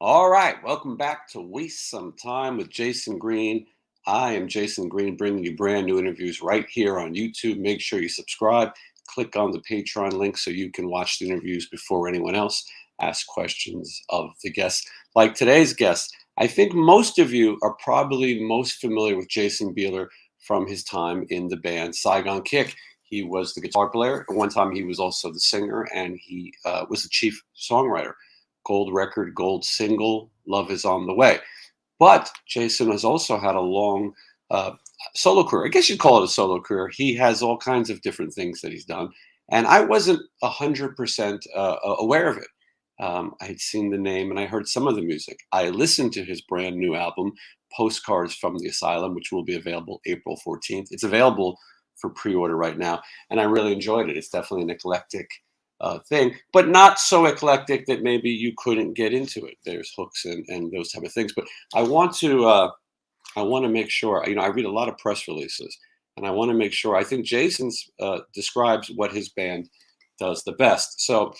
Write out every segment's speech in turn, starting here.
All right, welcome back to Waste Some Time with Jason Green. I am Jason Green, bringing you brand new interviews right here on YouTube. Make sure you subscribe, click on the Patreon link so you can watch the interviews before anyone else. Ask questions of the guests. Like today's guest, I think most of you are probably most familiar with Jason Bieler from his time in the band Saigon Kick. He was the guitar player. At one time, he was also the singer, and he was the chief songwriter. Gold record, gold single, Love Is On The Way. But Jason has also had a long solo career. I guess you'd call it a solo career. He has all kinds of different things that he's done. And I wasn't 100% aware of it. I had seen the name and I heard some of the music. I listened to his brand new album, Postcards From The Asylum, which will be available April 14th. It's available for pre-order right now. And I really enjoyed it. It's definitely an eclectic thing, but not so eclectic that maybe you couldn't get into it. There's hooks and those type of things. But I want to make sure. I read a lot of press releases, and I want to make sure. I think Jason's describes what his band does the best. So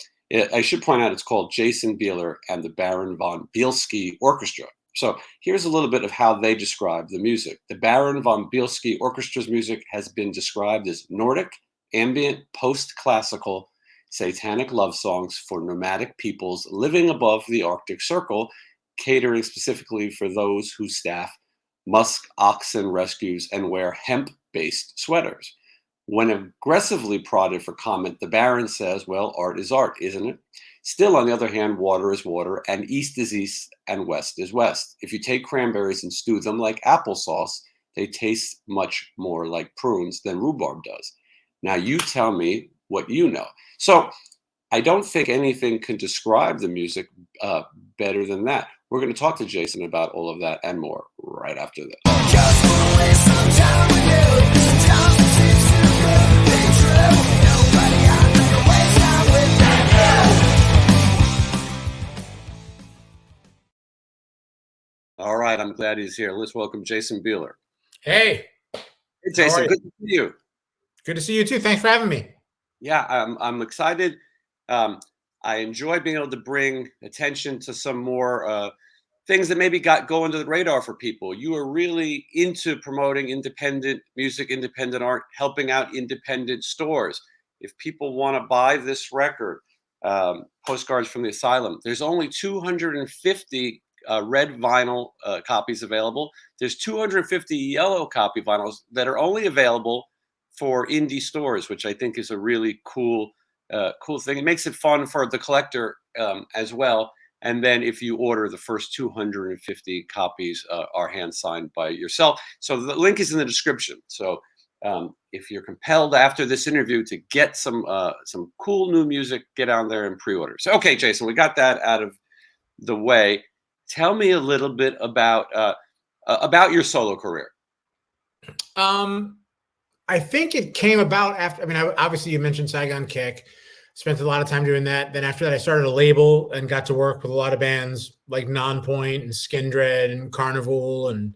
I should point out it's called Jason Bieler and the Baron von Bielski Orchestra. So here's a little bit of how they describe the music. The Baron von Bielski Orchestra's music has been described as Nordic, ambient, post-classical, satanic love songs for nomadic peoples living above the Arctic Circle, catering specifically for those who staff musk oxen rescues and wear hemp-based sweaters. When aggressively prodded for comment, the Baron says, well, art is art, isn't it? Still, on the other hand, water is water, and east is east, and west is west. If you take cranberries and stew them like applesauce, they taste much more like prunes than rhubarb does. Now, you tell me what you know. So I don't think anything can describe the music better than that. We're going to talk to Jason about all of that and more right after this. Just wanna waste some time with you. Sometimes it seems too good to be true. Nobody out there can waste time with you. All right, I'm glad he's here. Let's welcome Jason Bieler. Hey. Hey, Jason. Good to see you. Good to see you too. Thanks for having me. Yeah, I'm excited. I enjoy being able to bring attention to some more things that maybe go under the radar for people. You are really into promoting independent music, independent art, helping out independent stores. If people want to buy this record, Postcards from the Asylum, there's only 250 red vinyl copies available. There's 250 yellow copy vinyls that are only available for indie stores, which I think is a really cool thing. It makes it fun for the collector as well. And then if you order, the first 250 copies are hand signed by yourself. So the link is in the description. So if you're compelled after this interview to get some cool new music, get on there and pre-order. So, okay, Jason, we got that out of the way. Tell me a little bit about your solo career. I think it came about after, obviously you mentioned Saigon Kick, spent a lot of time doing that. Then after that, I started a label and got to work with a lot of bands like Nonpoint and Skindred and Carnival and,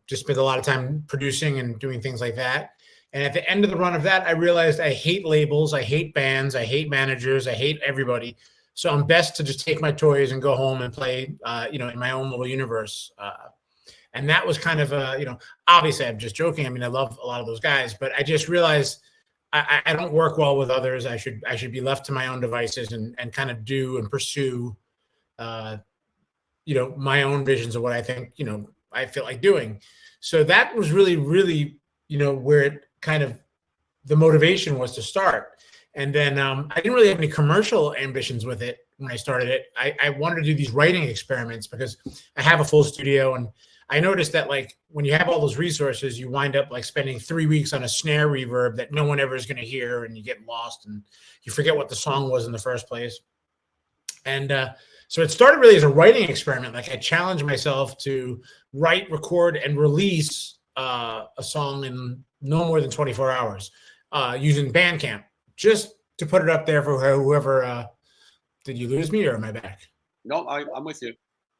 just spent a lot of time producing and doing things like that. And at the end of the run of that, I realized I hate labels, I hate bands, I hate managers, I hate everybody. So I'm best to just take my toys and go home and play, in my own little universe. And that was kind of obviously I'm just joking. I love a lot of those guys, but I just realized I don't work well with others. I should be left to my own devices and kind of do and pursue, my own visions of what I think, I feel like doing. So that was really, really, where it kind of the motivation was to start. And then I didn't really have any commercial ambitions with it when I started it. I wanted to do these writing experiments because I have a full studio, and I noticed that when you have all those resources, you wind up spending 3 weeks on a snare reverb that no one ever is going to hear, and you get lost and you forget what the song was in the first place. And so it started really as a writing experiment. I challenged myself to write, record, and release a song in no more than 24 hours using Bandcamp, just to put it up there for whoever. Did you lose me or am I back? No, I'm with you.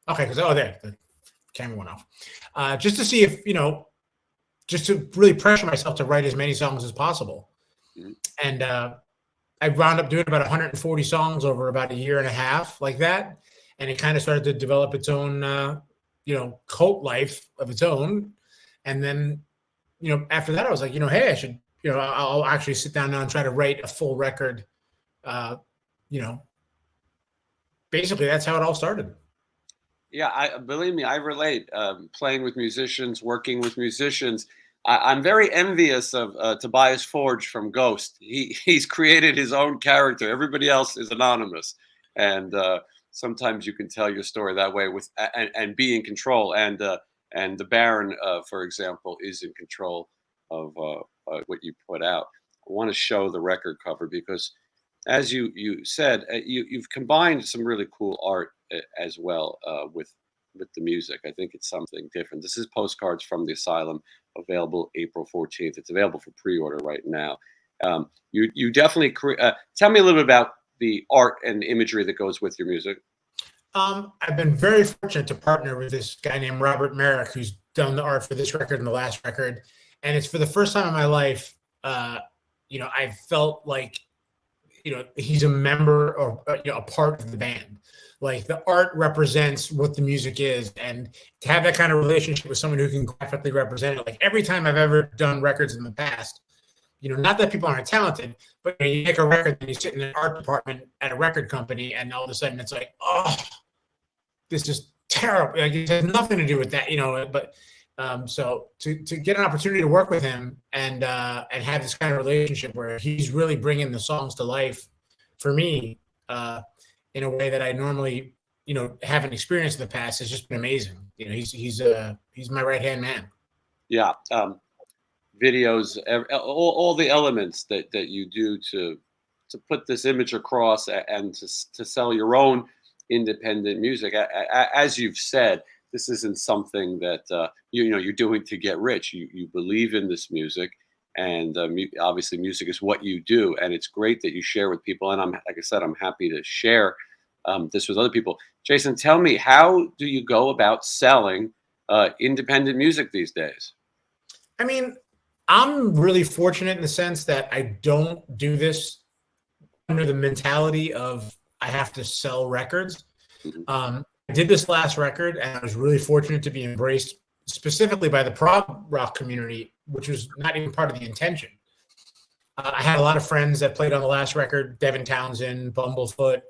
Okay, because there. The camera went off. Just to see if, just to really pressure myself to write as many songs as possible. Mm-hmm. And I wound up doing about 140 songs over about a year and a half like that. and it kind of started to develop its own, cult life of its own. And then, after that, I was like, hey, I should, I'll actually sit down now and try to write a full record. Basically, that's how it all started. Yeah, I believe me, I relate. Playing with musicians, working with musicians. I'm very envious of Tobias Forge from Ghost. He's created his own character. Everybody else is anonymous, and sometimes you can tell your story that way with and be in control. And the Baron, for example, is in control of what you put out. I want to show the record cover because, as you said, you've combined some really cool art as well with the music. I think it's something different. This is Postcards from the Asylum, available April 14th. It's available for pre-order right now. You definitely tell me a little bit about the art and imagery that goes with your music. I've been very fortunate to partner with this guy named Robert Merrick, who's done the art for this record and the last record. And it's for the first time in my life, I felt like, he's a member or a part of the band. Like the art represents what the music is, and to have that kind of relationship with someone who can graphically represent it. Like every time I've ever done records in the past, not that people aren't talented, but you make a record and you sit in an art department at a record company, and all of a sudden it's like, oh, this is terrible. Like it has nothing to do with that, But so to get an opportunity to work with him and have this kind of relationship where he's really bringing the songs to life for me in a way that I normally, haven't experienced in the past has just been amazing. He's my right-hand man. Yeah. Videos, all the elements that you do to put this image across and to sell your own independent music. As you've said, this isn't something that you're doing to get rich. You believe in this music, and obviously music is what you do, and it's great that you share with people. And like I said, I'm happy to share this with other people. Jason, tell me, how do you go about selling independent music these days? I mean, I'm really fortunate in the sense that I don't do this under the mentality of I have to sell records. I did this last record, and I was really fortunate to be embraced specifically by the prog rock community, which was not even part of the intention. I had a lot of friends that played on the last record: Devin Townsend, Bumblefoot,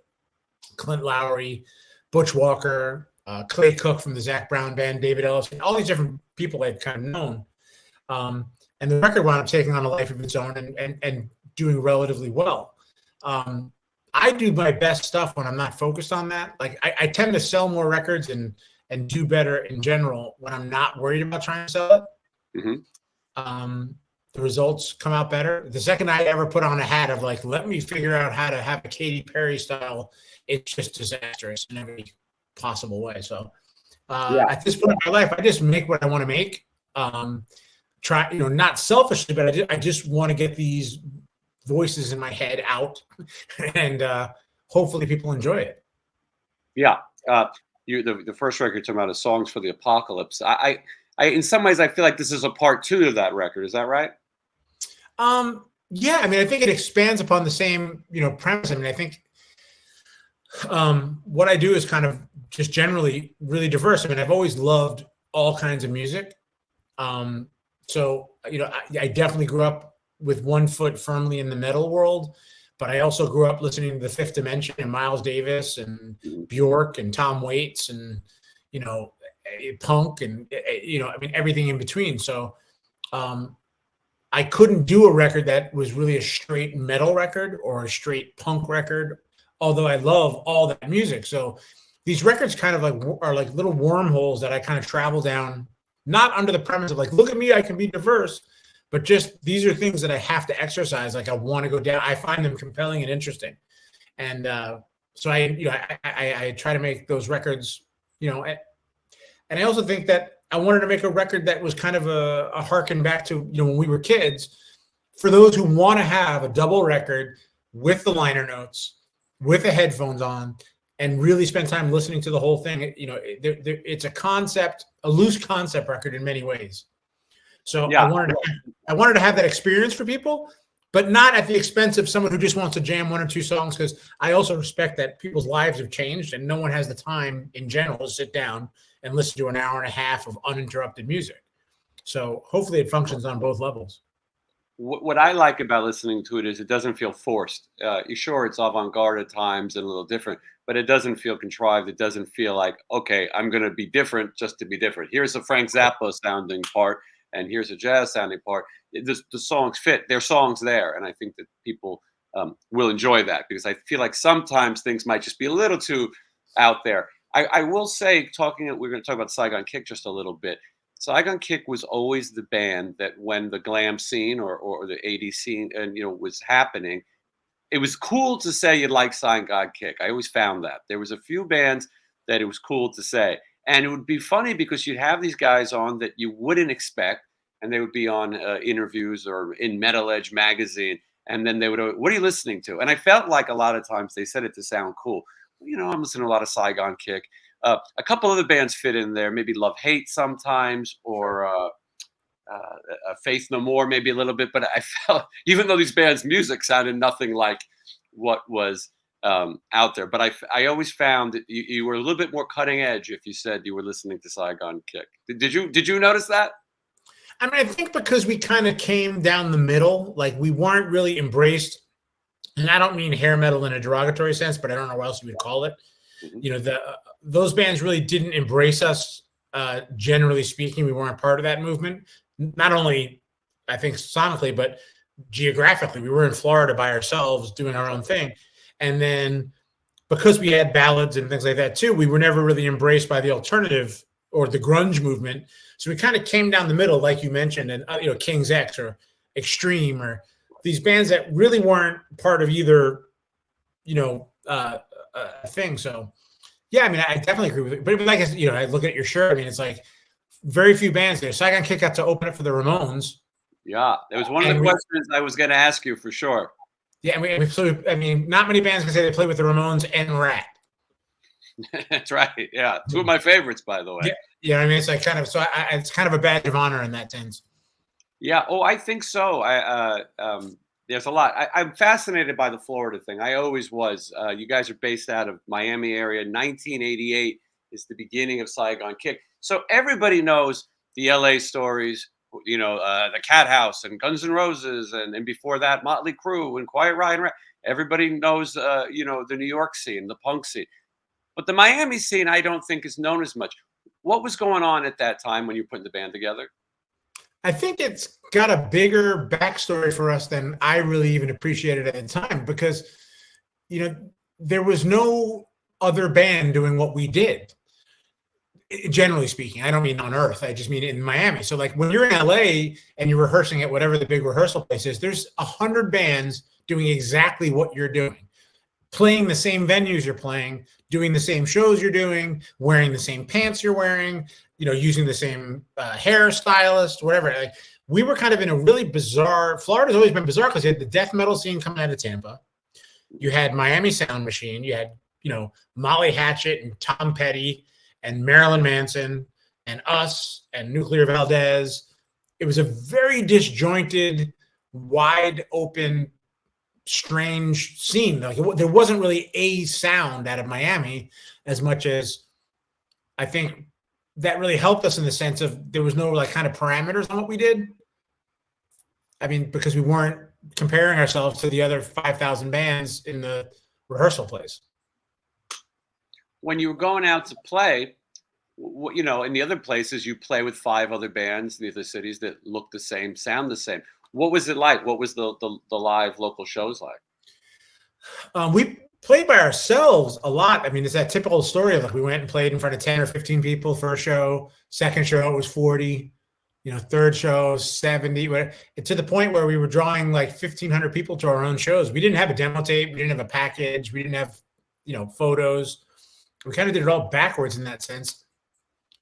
Clint Lowry, Butch Walker, Clay Cook from the Zac Brown Band, David Ellis, and all these different people I'd kind of known. And the record wound up taking on a life of its own and doing relatively well. I do my best stuff when I'm not focused on that. Like I tend to sell more records and do better in general when I'm not worried about trying to sell it. Mm-hmm. The results come out better. The second I ever put on a hat of like, let me figure out how to have a Katy Perry style, it's just disastrous in every possible way. So at this point in my life, I just make what I want to make. Try, not selfishly, but I just want to get these voices in my head out, and hopefully people enjoy it. Yeah. The first record you're talking about is Songs for the Apocalypse. I in some ways I feel like this is a part 2 to that record. Is that right? Yeah. I mean, I think it expands upon the same, premise. I mean, I think what I do is kind of just generally really diverse. I mean, I've always loved all kinds of music. So, I definitely grew up with one foot firmly in the metal world, but I also grew up listening to The Fifth Dimension and Miles Davis and Bjork and Tom Waits and, punk and, everything in between. So I couldn't do a record that was really a straight metal record or a straight punk record, although I love all that music. So these records kind of are like little wormholes that I kind of travel down, not under the premise of like, look at me, I can be diverse, but just these are things that I have to exercise. Like I want to go down. I find them compelling and interesting. And so I try to make those records, and I also think that I wanted to make a record that was kind of a harken back to, when we were kids, for those who want to have a double record with the liner notes, with the headphones on, and really spend time listening to the whole thing. It's a loose concept record in many ways. So I wanted to have that experience for people, but not at the expense of someone who just wants to jam one or two songs. Because I also respect that people's lives have changed and no one has the time in general to sit down and listen to an hour and a half of uninterrupted music. So hopefully it functions on both levels. What I like about listening to it is it doesn't feel forced. Sure, it's avant-garde at times and a little different, but it doesn't feel contrived. It doesn't feel like, okay, I'm going to be different just to be different. Here's a Frank Zappa sounding part, and here's a jazz sounding part. The songs fit. They're songs there, and I think that people will enjoy that, because I feel like sometimes things might just be a little too out there. I will say, we're going to talk about Saigon Kick just a little bit. Saigon Kick was always the band that when the glam scene or the 80s scene and was happening, it was cool to say you like Saigon Kick. I always found that there was a few bands that it was cool to say, and it would be funny because you'd have these guys on that you wouldn't expect, and they would be on interviews or in Metal Edge magazine, and then they would, what are you listening to? And I felt like a lot of times they said it to sound cool. I'm listening to a lot of Saigon Kick. A couple other bands fit in there, maybe Love Hate sometimes, or Faith No More, maybe a little bit. But I felt, even though these bands' music sounded nothing like what was out there, but I always found that you were a little bit more cutting edge if you said you were listening to Saigon Kick. Did you notice that? I mean, I think because we kind of came down the middle, like we weren't really embraced, and I don't mean hair metal in a derogatory sense, but I don't know what else you would call it. Mm-hmm. Those bands really didn't embrace us. Generally speaking, we weren't part of that movement. Not only, I think, sonically, but geographically. We were in Florida by ourselves doing our own thing. And then because we had ballads and things like that too, we were never really embraced by the alternative or the grunge movement. So we kind of came down the middle, like you mentioned, and King's X or Extreme or these bands that really weren't part of either, thing. So yeah, I mean, I definitely agree with it. But like I look at your shirt. I mean, it's like very few bands there. Saigon Kick got to open up for the Ramones. Yeah, that was one of the questions I was going to ask you for sure. Yeah, I mean, not many bands can say they play with the Ramones and Rat. That's right. Yeah, two of my favorites, by the way. Yeah. I mean, it's like kind of it's kind of a badge of honor in that sense. Yeah. Oh, I think so. There's a lot. I'm fascinated by the Florida thing. I always was. You guys are based out of Miami area. 1988 is the beginning of Saigon Kick. So everybody knows the LA stories, the Cat House and Guns N' Roses. And before that, Motley Crue and Quiet Riot. Everybody knows, the New York scene, the punk scene. But the Miami scene, I don't think is known as much. What was going on at that time when you were putting the band together? I think it's got a bigger backstory for us than I really even appreciated at the time, because, there was no other band doing what we did. Generally speaking, I don't mean on Earth. I just mean in Miami. So like when you're in LA and you're rehearsing at whatever the big rehearsal place is, there's 100 bands doing exactly what you're doing, playing the same venues you're playing, doing the same shows you're doing, wearing the same pants you're wearing, using the same hairstylist, whatever. Like we were kind of in a really bizarre. Florida's always been bizarre because you had the death metal scene coming out of Tampa. You had Miami Sound Machine. You had, Molly Hatchet and Tom Petty and Marilyn Manson and us and Nuclear Valdez. It was a very disjointed, wide open, strange scene. Like there wasn't really a sound out of Miami as much as I think that really helped us in the sense of there was no like kind of parameters on what we did. I mean, because we weren't comparing ourselves to the other 5,000 bands in the rehearsal place. When you were going out to play, in the other places you play with 5 other bands in the other cities that look the same, sound the same. What was it like? What was the live local shows like? We played by ourselves a lot. I mean, it's that typical story of like we went and played in front of 10 or 15 people first show. Second show it was 40. Third show 70. To the point where we were drawing like 1,500 people to our own shows. We didn't have a demo tape. We didn't have a package. We didn't have photos. We kind of did it all backwards in that sense.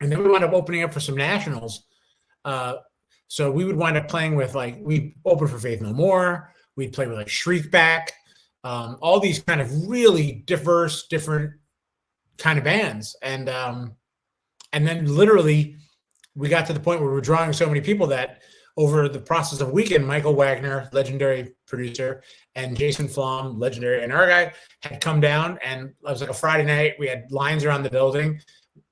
And then we wound up opening up for some nationals. So we would wind up playing with we opened for Faith No More. We'd play with Shriekback. All these kind of really diverse, different kind of bands. And then literally we got to the point where we were drawing so many people that over the process of a weekend, Michael Wagner, legendary producer, and Jason Flom, legendary A&R guy, had come down, and it was like a Friday night. We had lines around the building.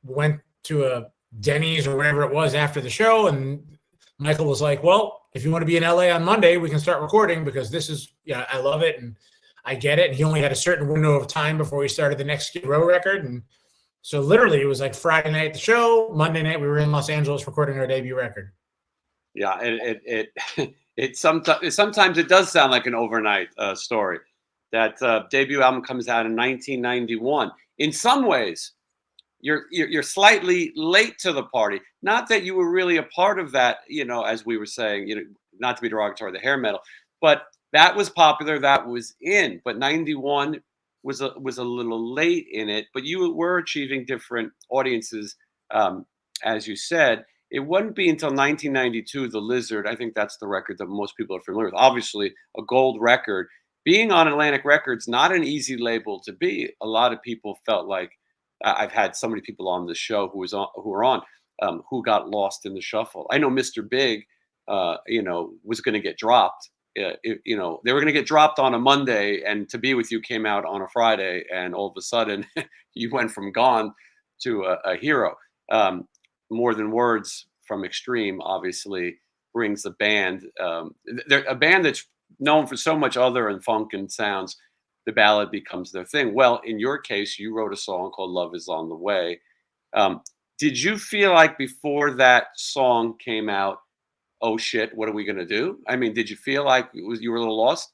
Went to a Denny's or whatever it was after the show, and Michael was like, well, if you want to be in LA on Monday, we can start recording, because this is, I love it and I get it. And he only had a certain window of time before we started the next Skid Row record. And so literally it was like Friday night at the show, Monday night we were in Los Angeles recording our debut record. Yeah, it sometimes it does sound like an overnight story. That debut album comes out in 1991. In some ways, you're slightly late to the party. Not that you were really a part of that, as we were saying, not to be derogatory, the hair metal, but that was popular, that was in. But 91 was a little late in it, but you were achieving different audiences, as you said. It wouldn't be until 1992, The Lizard, I think that's the record that most people are familiar with. Obviously, a gold record. Being on Atlantic Records, not an easy label to be. A lot of people felt like, I've had so many people on the show who who got lost in the shuffle. I know Mr. Big, was going to get dropped. They were going to get dropped on a Monday, and To Be With You came out on a Friday, and all of a sudden you went from Gone to a hero. More Than Words from Extreme obviously brings the band. They're a band that's known for so much other and funk and sounds. The ballad becomes their thing. Well, in your case, you wrote a song called Love Is On The Way. Did you feel like before that song came out, oh shit, what are we going to do? I mean, did you feel like you were a little lost?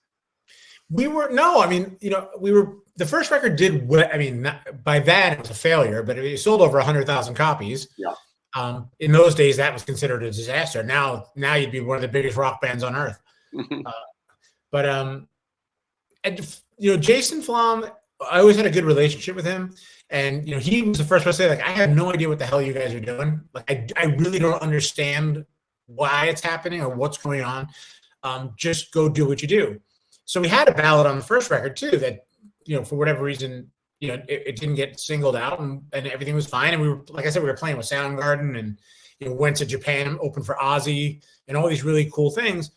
We were, no, I mean, the first record did what, I mean, by that it was a failure, but it sold over 100,000 copies. Yeah. In those days, that was considered a disaster. Now you'd be one of the biggest rock bands on earth. Jason Flom, I always had a good relationship with him. And, he was the first one to say, like, I have no idea what the hell you guys are doing. Like, I really don't understand why it's happening or what's going on. Just go do what you do. So we had a ballad on the first record too that, for whatever reason, it didn't get singled out, and everything was fine. And we were, like I said, we were playing with Soundgarden, and went to Japan, opened for Ozzy, and all these really cool things.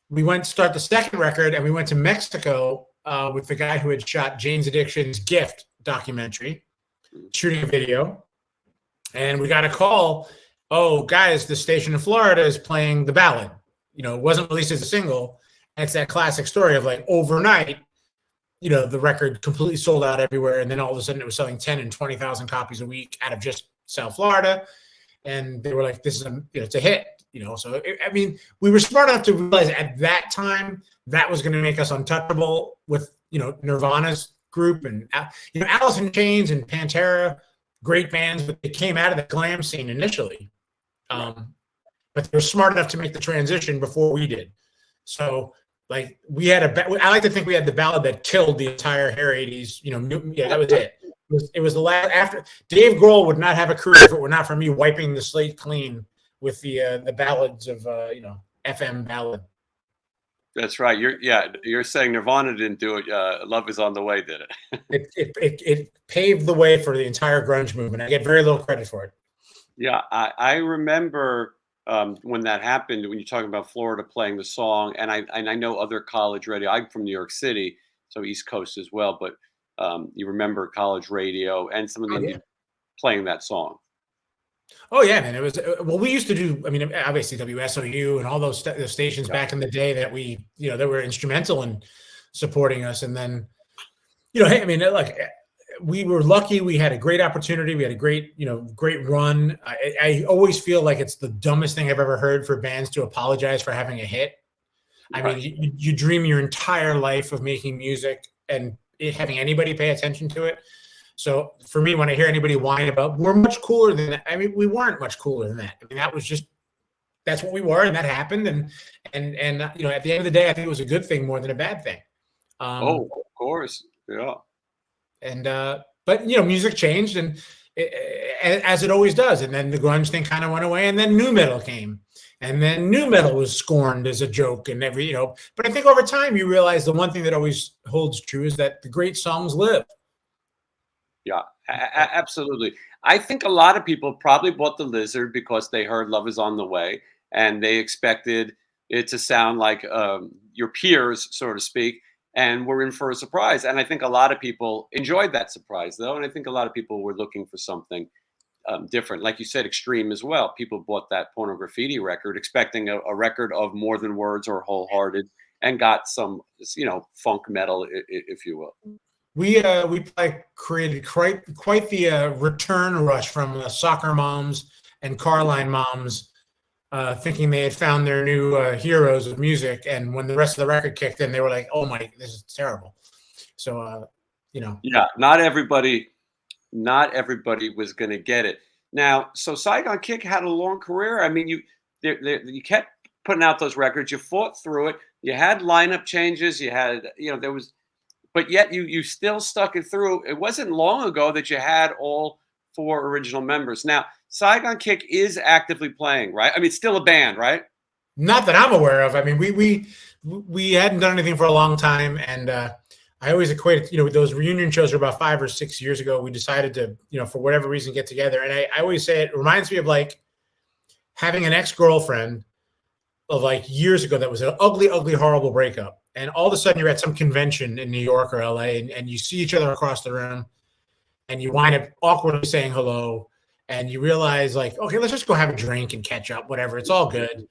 We went to start the second record, and we went to Mexico with the guy who had shot Jane's Addiction's Gift documentary, shooting a video. And we got a call, oh, guys, the station in Florida is playing the ballad. It wasn't released as a single. And it's that classic story of, like, overnight, the record completely sold out everywhere. And then all of a sudden it was selling 10 and 20,000 copies a week out of just South Florida. And they were like, this is it's a hit, So, we were smart enough to realize at that time that was going to make us untouchable with, Nirvana's group and, Alice in Chains and Pantera, great bands, but they came out of the glam scene initially. But they were smart enough to make the transition before we did. So, like, I like to think we had the ballad that killed the entire hair 80s. That was it. It was the last. After Dave Grohl would not have a career if it were not for me wiping the slate clean with the ballads of FM ballad. That's right. You're saying Nirvana didn't do it. Love Is On The Way did it. It paved the way for the entire grunge movement. I get very little credit for it. Yeah, I remember. When that happened, when you're talking about Florida playing the song, and I know other college radio. I'm from New York City, so East Coast as well. But you remember college radio and some of them playing that song. Oh yeah, man! It was we used to do. I mean, obviously WSOU and all those stations back in the day that that were instrumental in supporting us. And then, hey, I mean, look. We were lucky. We had a great opportunity. We had a great run. I always feel like it's the dumbest thing I've ever heard for bands to apologize for having a hit. I mean, you dream your entire life of making music and having anybody pay attention to it. So for me, when I hear anybody whine about we're much cooler than that, I mean, we weren't much cooler than that. I mean, that's what we were, and that happened. And at the end of the day, I think it was a good thing more than a bad thing. Of course, yeah. And but music changed, and as it always does. And then the grunge thing kind of went away, and then nu metal came, and then nu metal was scorned as a joke, and But I think over time you realize the one thing that always holds true is that the great songs live. Yeah, absolutely. I think a lot of people probably bought The Lizard because they heard Love Is On The Way, and they expected it to sound like your peers, so to speak, and we're in for a surprise. And I think a lot of people enjoyed that surprise, though, and I think a lot of people were looking for something different, like you said, extreme as well. People bought that Porno Graffiti record expecting a record of More Than Words or Wholehearted, and got some, funk metal, if you will. We probably created quite the return rush from soccer moms and car line moms, thinking they had found their new heroes of music, and when the rest of the record kicked in, they were like, "Oh my, this is terrible." So, Yeah, not everybody was going to get it. Now, so Saigon Kick had a long career. I mean, you kept putting out those records. You fought through it. You had lineup changes. You had, there was, but yet you still stuck it through. It wasn't long ago that you had all four original members. Now, Saigon Kick is actively playing, right? I mean, it's still a band, right? not that I'm aware of. I mean, we hadn't done anything for a long time, and I always equate it, those reunion shows are about 5 or 6 years ago. We decided to, for whatever reason, get together. And I always say it reminds me of like having an ex-girlfriend of like years ago that was an ugly, ugly, horrible breakup. And all of a sudden you're at some convention in New York or LA, and you see each other across the room, and you wind up awkwardly saying hello. And you realize like, okay, let's just go have a drink and catch up, whatever. It's all good.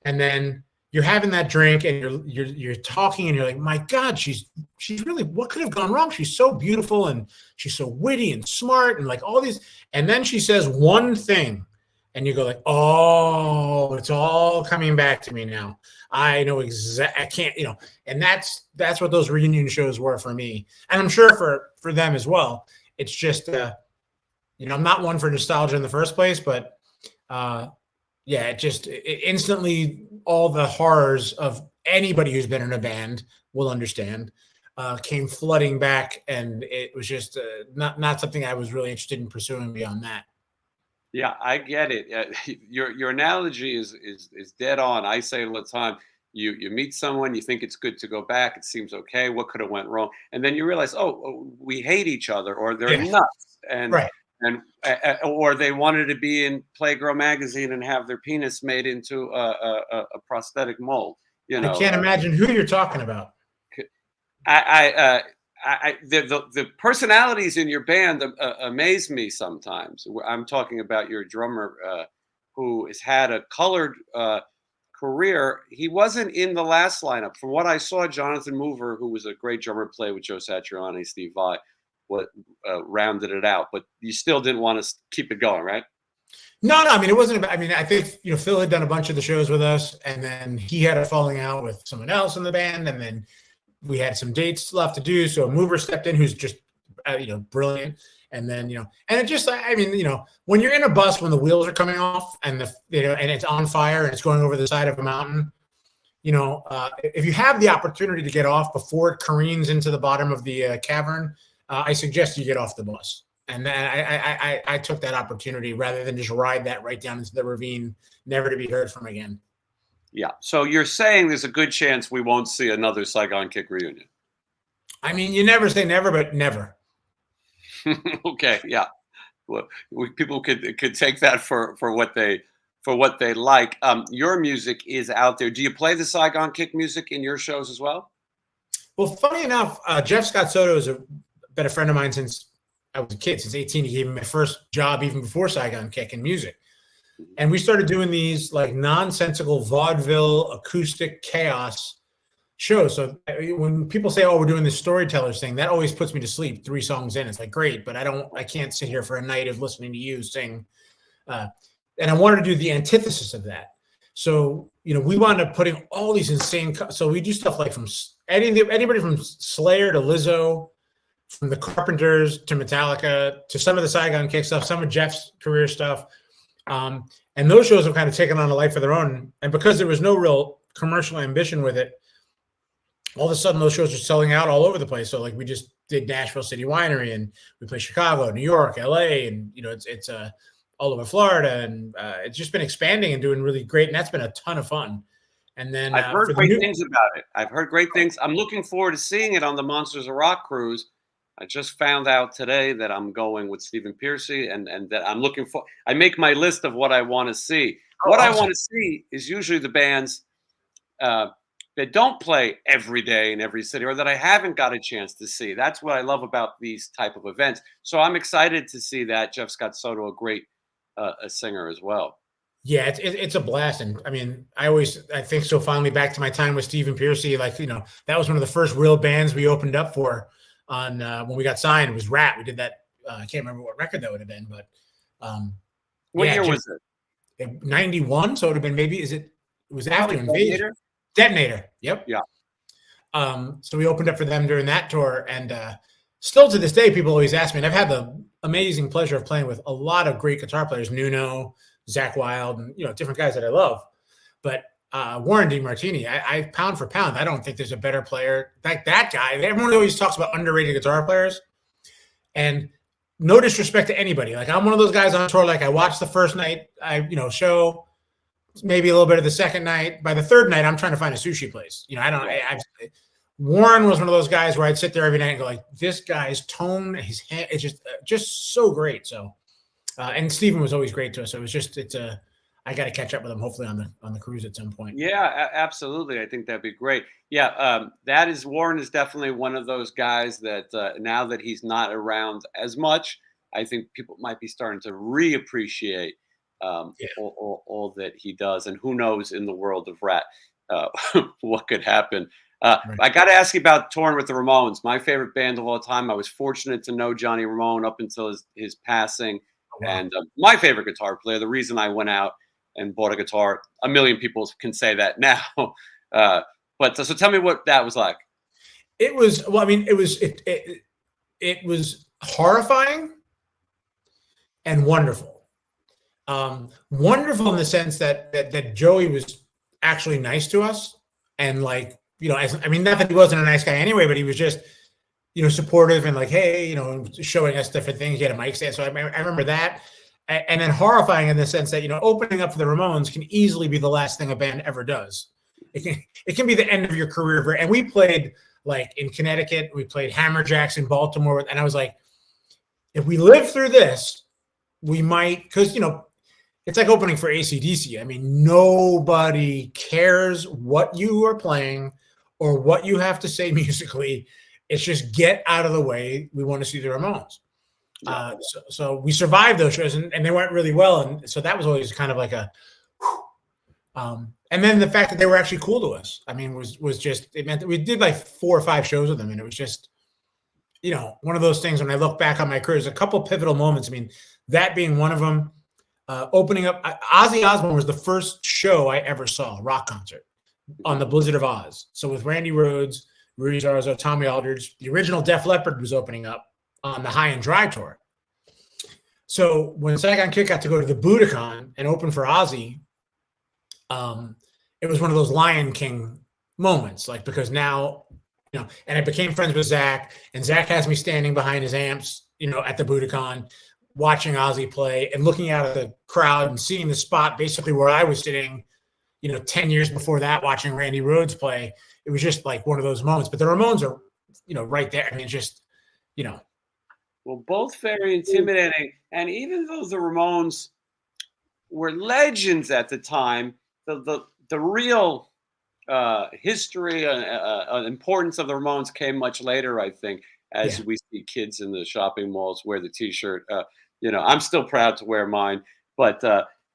And then you're having that drink and you're talking, and you're like, my God, she's really, what could have gone wrong? She's so beautiful, and she's so witty and smart, and like all these. And then she says one thing, and you go like, oh, it's all coming back to me now. I know exactly. I can't, and that's what those reunion shows were for me, and I'm sure for them as well. It's just, I'm not one for nostalgia in the first place, but yeah, it instantly, all the horrors of anybody who's been in a band will understand, came flooding back, and it was just not something I was really interested in pursuing beyond that. Yeah, I get it. Your analogy is dead on. I say it all the time. You meet someone, you think it's good to go back. It seems okay. What could have went wrong? And then you realize, we hate each other, or they're nuts, and Right. or they wanted to be in Playgirl magazine and have their penis made into a prosthetic mold. I can't imagine who you're talking about. The personalities in your band amaze me sometimes. I'm talking about your drummer, who has had a colored career. He wasn't in the last lineup. From what I saw, Jonathan Mover, who was a great drummer, play with Joe Satriani, Steve Vai, rounded it out. But you still didn't want to keep it going, right? No. I mean, it wasn't about. I mean, I think Phil had done a bunch of the shows with us, and then he had a falling out with someone else in the band, and then we had some dates left to do. So Mover stepped in, who's just brilliant. And then and it just, I mean, when you're in a bus when the wheels are coming off and and it's on fire and it's going over the side of a mountain, if you have the opportunity to get off before it careens into the bottom of the cavern, I suggest you get off the bus. And then I took that opportunity rather than just ride that right down into the ravine, never to be heard from again. Yeah. So you're saying there's a good chance we won't see another Saigon Kick reunion? I mean, you never say never, but never. Okay. Yeah. Well, people could take that for what they like. Your music is out there. Do you play the Saigon Kick music in your shows as well? Well, funny enough, Jeff Scott Soto has been a friend of mine since I was a kid, since 18. He gave me my first job even before Saigon Kick in music. And we started doing these like nonsensical vaudeville acoustic chaos shows. So when people say, we're doing this storytellers thing, that always puts me to sleep 3 songs in. It's like, great, but I can't sit here for a night of listening to you sing. And I wanted to do the antithesis of that. So, we wound up putting all these insane, so we do stuff like from anybody from Slayer to Lizzo, from the Carpenters to Metallica, to some of the Saigon Kick stuff, some of Jeff's career stuff. And those shows have kind of taken on a life of their own. And because there was no real commercial ambition with it, all of a sudden those shows are selling out all over the place. So like we just did Nashville City Winery, and we play Chicago, New York, LA, and it's all over Florida, and it's just been expanding and doing really great. And that's been a ton of fun. And then I've heard great things about it. I've heard great things. I'm looking forward to seeing it on the Monsters of Rock cruise. I just found out today that I'm going with Stephen Pearcy, and that I'm looking for. I make my list of what I want to see. Oh, What I awesome. want to see is usually the bands uh, that don't play every day in every city, or that I haven't got a chance to see. That's what I love about these type of events. So I'm excited to see that Jeff Scott Soto, a great a singer as well. Yeah, it's a blast, and I mean, I think so fondly back to my time with Stephen Piercy. Like, that was one of the first real bands we opened up for on when we got signed. It was Rat. We did that. I can't remember what record that would have been, but What yeah, year just was it? 91. So it would have been maybe it was after Probably Invasion. Detonator. Detonator. Yep. Yeah. So we opened up for them during that tour, and still to this day, people always ask me. And I've had the amazing pleasure of playing with a lot of great guitar players, Nuno, Zach Wild, and different guys that I love. But Warren DeMartini, I pound for pound, I don't think there's a better player like that guy. Everyone always talks about underrated guitar players, and no disrespect to anybody. Like, I'm one of those guys on tour. Like, I watch the first night, show maybe a little bit of the second night. By the third night, I'm trying to find a sushi place. Warren was one of those guys where I'd sit there every night and go, like, this guy's tone, his hand, it's just so great. So, and Stephen was always great to us. So I got to catch up with him hopefully on the cruise at some point. Yeah, absolutely. I think that'd be great. Yeah, Warren is definitely one of those guys that now that he's not around as much, I think people might be starting to reappreciate Yeah. all that he does. And who knows in the world of Rat what could happen. Right. I got to ask you about touring with the Ramones, my favorite band of all time. I was fortunate to know Johnny Ramone up until his passing, Oh, wow. and my favorite guitar player. The reason I went out and bought a guitar, a million people can say that now. But so tell me what that was like. It was, well, I mean, it was horrifying and wonderful. Wonderful in the sense that Joey was actually nice to us, and like, not that he wasn't a nice guy anyway, but he was just, supportive and like, hey, showing us different things. He had a mic stand. So I remember that. And then horrifying in the sense that, opening up for the Ramones can easily be the last thing a band ever does. It can be the end of your career. And we played like in Connecticut, we played Hammerjacks in Baltimore. And I was like, if we live through this, we might, because, it's like opening for AC/DC. I mean, nobody cares what you are playing or what you have to say musically. It's just get out of the way. We want to see the Ramones. So we survived those shows, and they went really well. And so that was always kind of like a, and then the fact that they were actually cool to us, I mean, was just, it meant that we did like 4 or 5 shows with them. And it was just, one of those things when I look back on my career, there's a couple pivotal moments. I mean, that being one of them, opening up, Ozzy Osbourne was the first show I ever saw, a rock concert on the Blizzard of Oz. So with Randy Rhoads, Rudy Sarzo, Tommy Aldridge, the original Def Leppard was opening up on the High and Dry tour. So when Saigon Kick got to go to the Budokan and open for Ozzy, it was one of those Lion King moments, like, because now, and I became friends with Zach, and Zach has me standing behind his amps, at the Budokan, watching Ozzy play and looking out at the crowd and seeing the spot basically where I was sitting, 10 years before that, watching Randy Rhoads play. It was just like one of those moments. But the Ramones are, right there. I mean, just, Well, both very intimidating. And even though the Ramones were legends at the time, the real history and importance of the Ramones came much later, I think, as we see kids in the shopping malls wear the T-shirt. I'm still proud to wear mine, but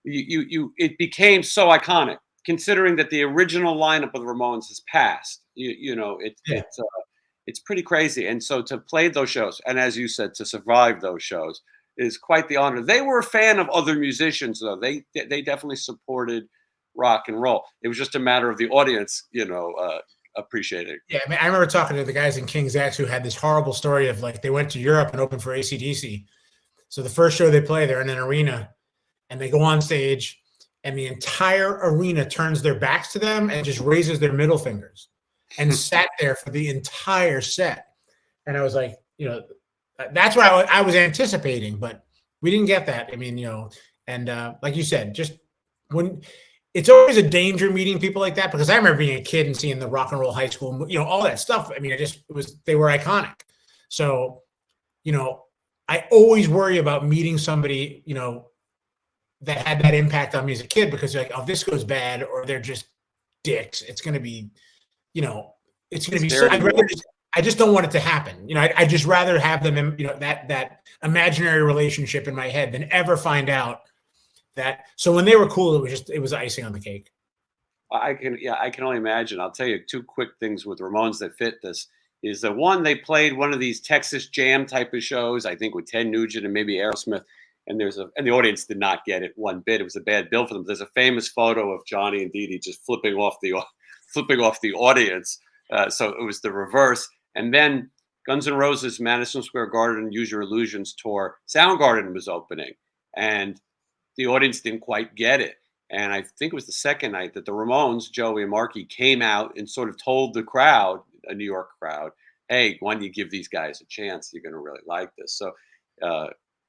it became so iconic, considering that the original lineup of the Ramones has passed. It's pretty crazy. And so to play those shows, and as you said, to survive those shows is quite the honor. They were a fan of other musicians, though. They definitely supported rock and roll. It was just a matter of the audience, appreciating. Yeah, I mean, I remember talking to the guys in King's X who had this horrible story of like they went to Europe and opened for AC/DC. So the first show they play, they're in an arena, and they go on stage, and the entire arena turns their backs to them and just raises their middle fingers, and sat there for the entire set. And I was like, that's what I was anticipating, but we didn't get that. I mean, and like you said, just when it's always a danger meeting people like that, because I remember being a kid and seeing the Rock and Roll High School, all that stuff. I mean, they were iconic. So, I always worry about meeting somebody, that had that impact on me as a kid, because you're like, oh, this goes bad, or they're just dicks. It's going to be, it's going to be so, I just don't want it to happen. I just rather have them in, that imaginary relationship in my head than ever find out that. So when they were cool, it was icing on the cake. I can only imagine. I'll tell you two quick things with Ramones that fit this. Is the one, they played one of these Texas Jam type of shows, I think with Ted Nugent and maybe Aerosmith, and the audience did not get it one bit. It was a bad bill for them. There's a famous photo of Johnny and Dee Dee just flipping off the audience. So it was the reverse. And then Guns N' Roses Madison Square Garden Use Your Illusions tour, Soundgarden was opening, and the audience didn't quite get it. And I think it was the second night that the Ramones, Joey and Marky, came out and sort of told the crowd, a New York crowd, hey, why don't you give these guys a chance? You're going to really like this. So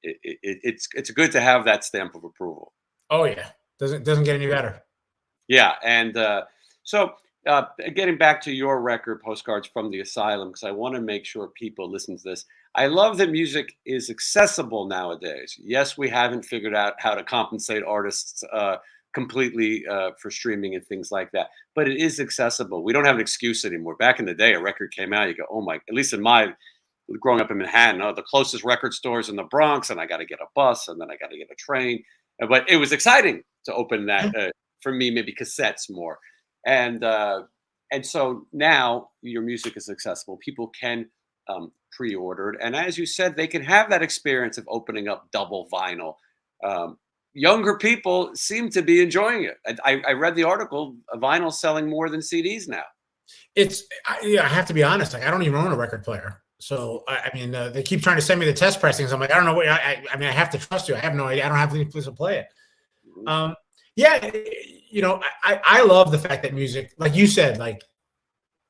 it's good to have that stamp of approval. Oh yeah, doesn't get any better. Yeah, and so getting back to your record, Postcards from the Asylum, because I want to make sure people listen to this. I love that music is accessible nowadays. Yes, we haven't figured out how to compensate artists completely for streaming and things like that, but it is accessible. We don't have an excuse anymore. Back in the day, a record came out, you go, oh my, at least in my growing up in Manhattan, the closest record stores in the Bronx, and I got to get a bus, and then I got to get a train. But it was exciting to open that for me, maybe cassettes more. And so now your music is accessible. People can pre-order it, and as you said, they can have that experience of opening up double vinyl. Younger people seem to be enjoying it. I read the article, vinyl selling more than CDs now. I have to be honest. Like, I don't even own a record player. So, I mean, they keep trying to send me the test pressings. I'm like, I don't know what, I mean, I have to trust you. I have no idea. I don't have any place to play it. I love the fact that music, like you said, like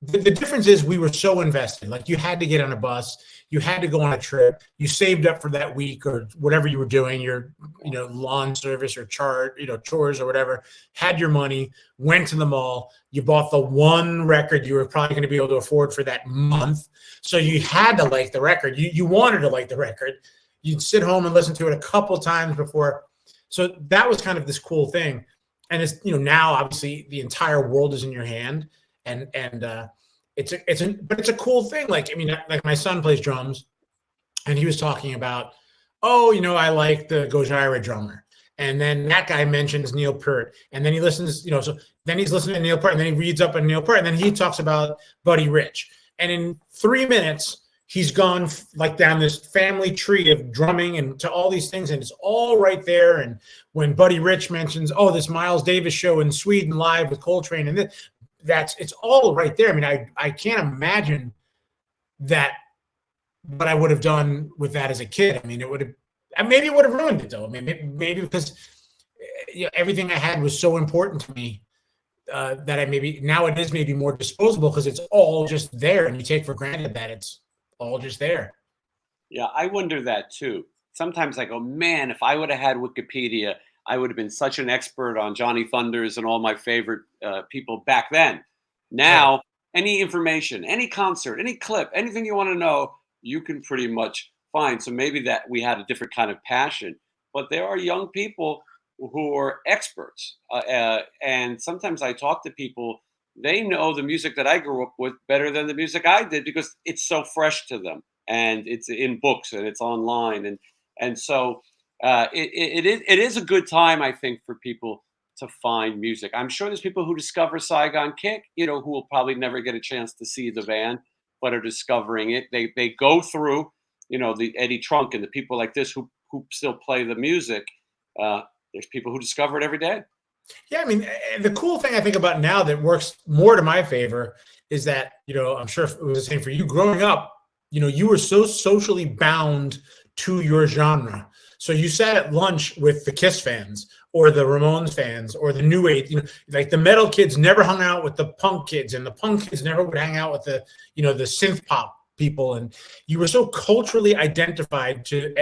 the difference is we were so invested. Like, you had to get on a bus, you had to go on a trip, you saved up for that week or whatever you were doing, your, lawn service or chores or whatever, had your money, went to the mall, you bought the one record you were probably going to be able to afford for that month. So you had to like the record. You wanted to like the record. You'd sit home and listen to it a couple times before. So that was kind of this cool thing. And it's, now obviously the entire world is in your hand. And it's a cool thing. Like, I mean, like my son plays drums, and he was talking about, I like the Gojira drummer. And then that guy mentions Neil Peart, and then he listens, so then he's listening to Neil Peart, and then he reads up on Neil Peart, and then he talks about Buddy Rich. And in 3 minutes, he's gone like down this family tree of drumming and to all these things, and it's all right there. And when Buddy Rich mentions, this Miles Davis show in Sweden live with Coltrane, and it's all right there. I mean, I can't imagine that what I would have done with that as a kid. I mean, maybe it would have ruined it though. I mean, maybe because everything I had was so important to me that now it is maybe more disposable because it's all just there, and you take for granted that it's all just there. Yeah, I wonder that too. Sometimes I go, man, if I would have had Wikipedia, I would have been such an expert on Johnny Thunders and all my favorite people back then. Now, any information, any concert, any clip, anything you want to know, you can pretty much find. So maybe that we had a different kind of passion. But there are young people who are experts. And sometimes I talk to people, they know the music that I grew up with better than the music I did because it's so fresh to them. And it's in books and it's online. And so it is a good time, I think, for people to find music. I'm sure there's people who discover Saigon Kick, who will probably never get a chance to see the band, but are discovering it. They go through, the Eddie Trunk and the people like this who still play the music. There's people who discover it every day. Yeah, I mean, the cool thing I think about now that works more to my favor is that, I'm sure it was the same for you growing up, you were so socially bound to your genre. So you sat at lunch with the Kiss fans or the Ramones fans or the New Age, like the metal kids never hung out with the punk kids, and the punk kids never would hang out with the synth pop people. And you were so culturally identified to,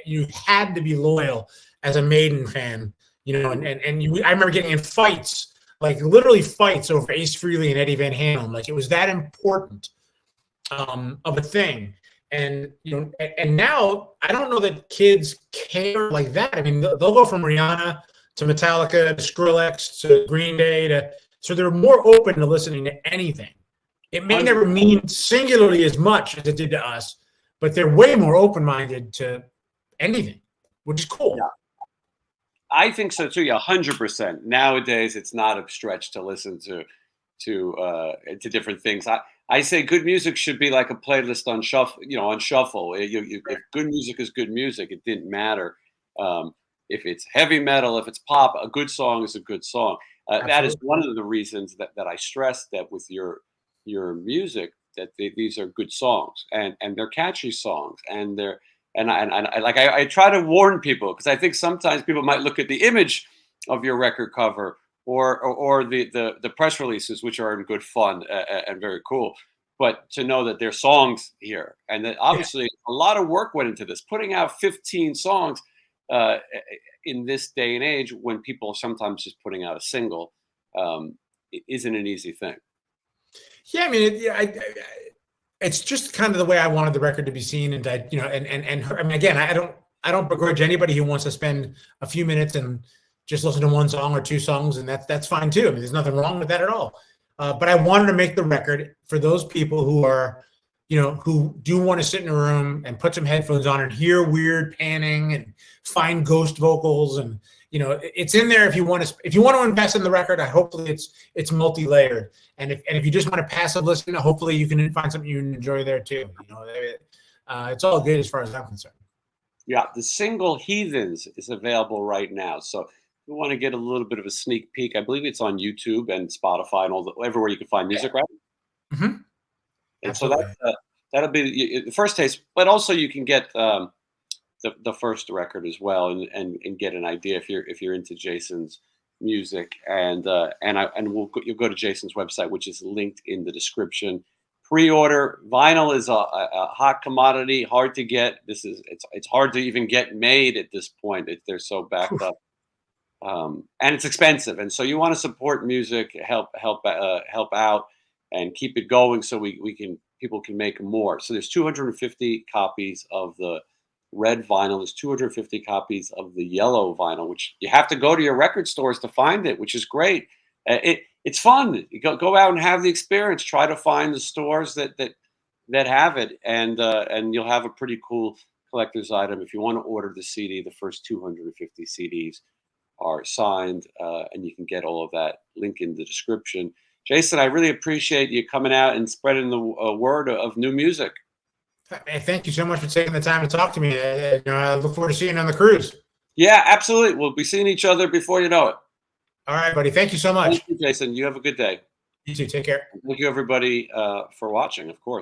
you had to be loyal as a Maiden fan, and you, I remember getting in fights, like literally fights over Ace Frehley and Eddie Van Halen. Like, it was that important of a thing. And and now I don't know that kids care like that. I mean, they'll go from Rihanna to Metallica to Skrillex to Green Day so they're more open to listening to anything. It may never mean singularly as much as it did to us, but they're way more open-minded to anything, which is cool. Yeah. I think so too. Yeah, 100%. Nowadays, it's not a stretch to listen to different things. I say good music should be like a playlist on shuffle. On shuffle. If good music is good music, it didn't matter if it's heavy metal, if it's pop. A good song is a good song. That is one of the reasons that I stress that with your music, that these are good songs and they're catchy songs and they're. And I try to warn people because I think sometimes people might look at the image of your record cover or the press releases, which are in good fun and very cool, but to know that there's songs here and that obviously a lot of work went into this. Putting out 15 songs in this day and age, when people are sometimes just putting out a single, isn't an easy thing. Yeah, I mean, it's just kind of the way I wanted the record to be seen, and I mean, again, I don't begrudge anybody who wants to spend a few minutes and just listen to one song or two songs, and that's fine too. I mean, there's nothing wrong with that at all. But I wanted to make the record for those people who are, who do want to sit in a room and put some headphones on and hear weird panning and find ghost vocals, and it's in there if you want to invest in the record. Hopefully it's multi-layered, and if you just want to passive listen, hopefully you can find something you enjoy there too. It's all good as far as I'm concerned. Yeah, the single "Heathens" is available right now, so if you want to get a little bit of a sneak peek, I believe it's on YouTube and Spotify and everywhere you can find music, right? Mm-hmm. And so that'll be the first taste, but also you can get the first record as well, and get an idea if you're into Jason's music, and you'll go to Jason's website, which is linked in the description. Pre-order vinyl is a hot commodity, hard to get. It's hard to even get made at this point. They're so backed up, and it's expensive. And so you want to support music, help out, and keep it going so people can make more. So there's 250 copies of the red vinyl. There's 250 copies of the yellow vinyl, which you have to go to your record stores to find it, which is great. It's fun. You go out and have the experience. Try to find the stores that have it, and you'll have a pretty cool collector's item. If you want to order the CD, the first 250 CDs are signed, and you can get all of that. Link in the description. Jason, I really appreciate you coming out and spreading the word of new music. Thank you so much for taking the time to talk to me. I look forward to seeing you on the cruise. Yeah, absolutely. We'll be seeing each other before you know it. All right, buddy. Thank you so much. Thank you, Jason. You have a good day. You too. Take care. Thank you, everybody, for watching, of course.